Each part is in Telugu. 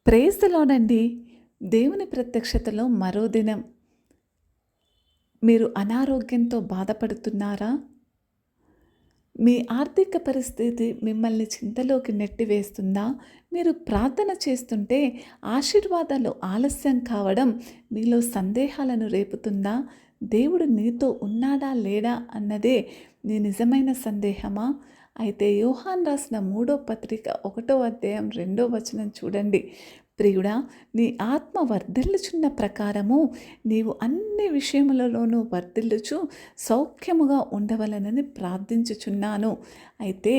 ప్రైజ్ ది లార్డ్ అండి. దేవుని ప్రత్యక్షతలో మరో దినం. మీరు అనారోగ్యంతో బాధపడుతున్నారా? మీ ఆర్థిక పరిస్థితి మిమ్మల్ని చింతలోకి నెట్టివేస్తుందా? మీరు ప్రార్థన చేస్తుంటే ఆశీర్వాదాలు ఆలస్యం కావడం మీలో సందేహాలను రేపుతుందా? దేవుడు నీతో ఉన్నాడా లేడా అన్నదే నీ నిజమైన సందేహమా? అయితే యోహాను రాసిన 3వ పత్రిక 1వ అధ్యాయం 2వ వచనం చూడండి. ప్రియుడా, నీ ఆత్మ వర్ధిల్లుచున్న ప్రకారము నీవు అన్ని విషయములలోనూ వర్ధిల్లుచు సౌఖ్యముగా ఉండవలనని ప్రార్థించుచున్నాను. అయితే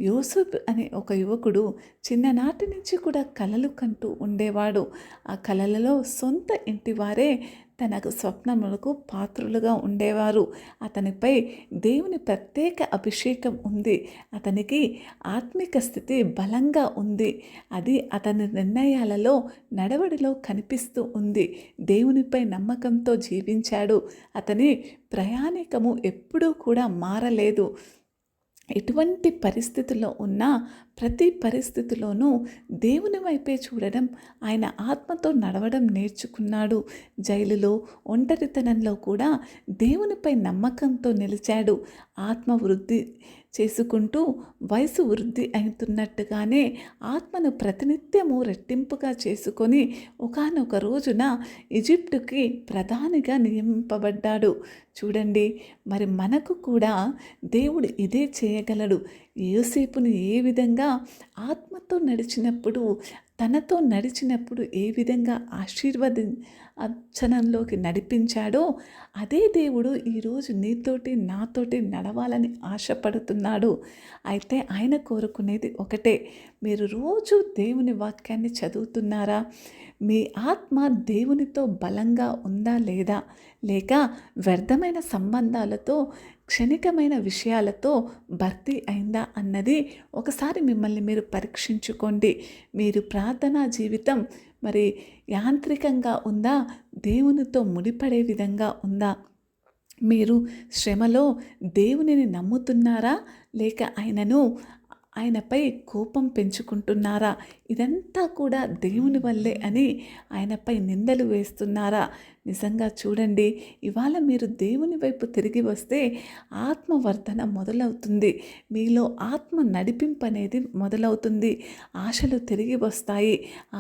యోసేపు అనే ఒక యువకుడు చిన్ననాటి నుంచి కూడా కలలు కంటూ ఉండేవాడు. ఆ కలలలో సొంత ఇంటివారే తనకు స్వప్నములకు పాత్రులుగా ఉండేవారు. అతనిపై దేవుని ప్రత్యేక అభిషేకం ఉంది. అతనికి ఆత్మిక స్థితి బలంగా ఉంది. అది అతని నిర్ణయాలలో, నడవడిలో కనిపిస్తూ ఉంది. దేవునిపై నమ్మకంతో జీవించాడు. అతని ప్రయాణికము ఎప్పుడూ కూడా మారలేదు. ఎటువంటి పరిస్థితుల్లో ఉన్నా ప్రతి పరిస్థితిలోనూ దేవుని వైపే చూడడం, ఆయన ఆత్మతో నడవడం నేర్చుకున్నాడు. జైలులో, ఒంటరితనంలో కూడా దేవునిపై నమ్మకంతో నిలిచాడు. ఆత్మ వృద్ధి చేసుకుంటూ వయసు వృద్ధి అవుతున్నట్టుగానే ఆత్మను ప్రతినిత్యము రెట్టింపుగా చేసుకొని ఒకానొక రోజున ఈజిప్టుకి ప్రధానిగా నియమింపబడ్డాడు. చూడండి, మరి మనకు కూడా దేవుడు ఇదే చేయగలడు. యోసేపును ఏ విధంగా ఆత్మతో నడిచినప్పుడు, తనతో నడిచినప్పుడు ఏ విధంగా ఆశీర్వచనంలోకి నడిపించాడో అదే దేవుడు ఈరోజు నీతోటి నాతోటి నడవాలని ఆశపడుతున్నాడు. అయితే ఆయన కోరుకునేది ఒకటే, మీరు రోజు దేవుని వాక్యాన్ని చదువుతున్నారా? మీ ఆత్మ దేవునితో బలంగా ఉందా లేదా? లేక వ్యర్థమైన సంబంధాలతో, క్షణికమైన విషయాలతో భర్తీ అయిందా అన్నది ఒకసారి మిమ్మల్ని మీరు పరీక్షించుకోండి. మీరు ప్రార్థనా జీవితం మరి యాంత్రికంగా ఉందా? దేవునితో ముడిపడే విధంగా ఉందా? మీరు శ్రమలో దేవునిని నమ్ముతున్నారా? లేక ఆయనపై కోపం పెంచుకుంటున్నారా? ఇదంతా కూడా దేవుని వల్లే అని ఆయనపై నిందలు వేస్తున్నారా? నిజంగా చూడండి, ఇవాళ మీరు దేవుని వైపు తిరిగి వస్తే ఆత్మవర్ధన మొదలవుతుంది. మీలో ఆత్మ నడిపింపు అనేది మొదలవుతుంది. ఆశలు తిరిగి వస్తాయి.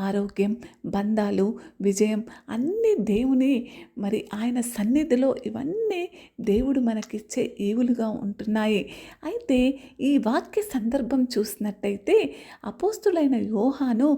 ఆరోగ్యం, బంధాలు, విజయం అన్నీ దేవుని మరి ఆయన సన్నిధిలో ఇవన్నీ దేవుడు మనకిచ్చే ఈవులుగా ఉంటున్నాయి. అయితే ఈ వాక్య సందర్భం చూసినట్టయితే అపోస్తులైన యోహాను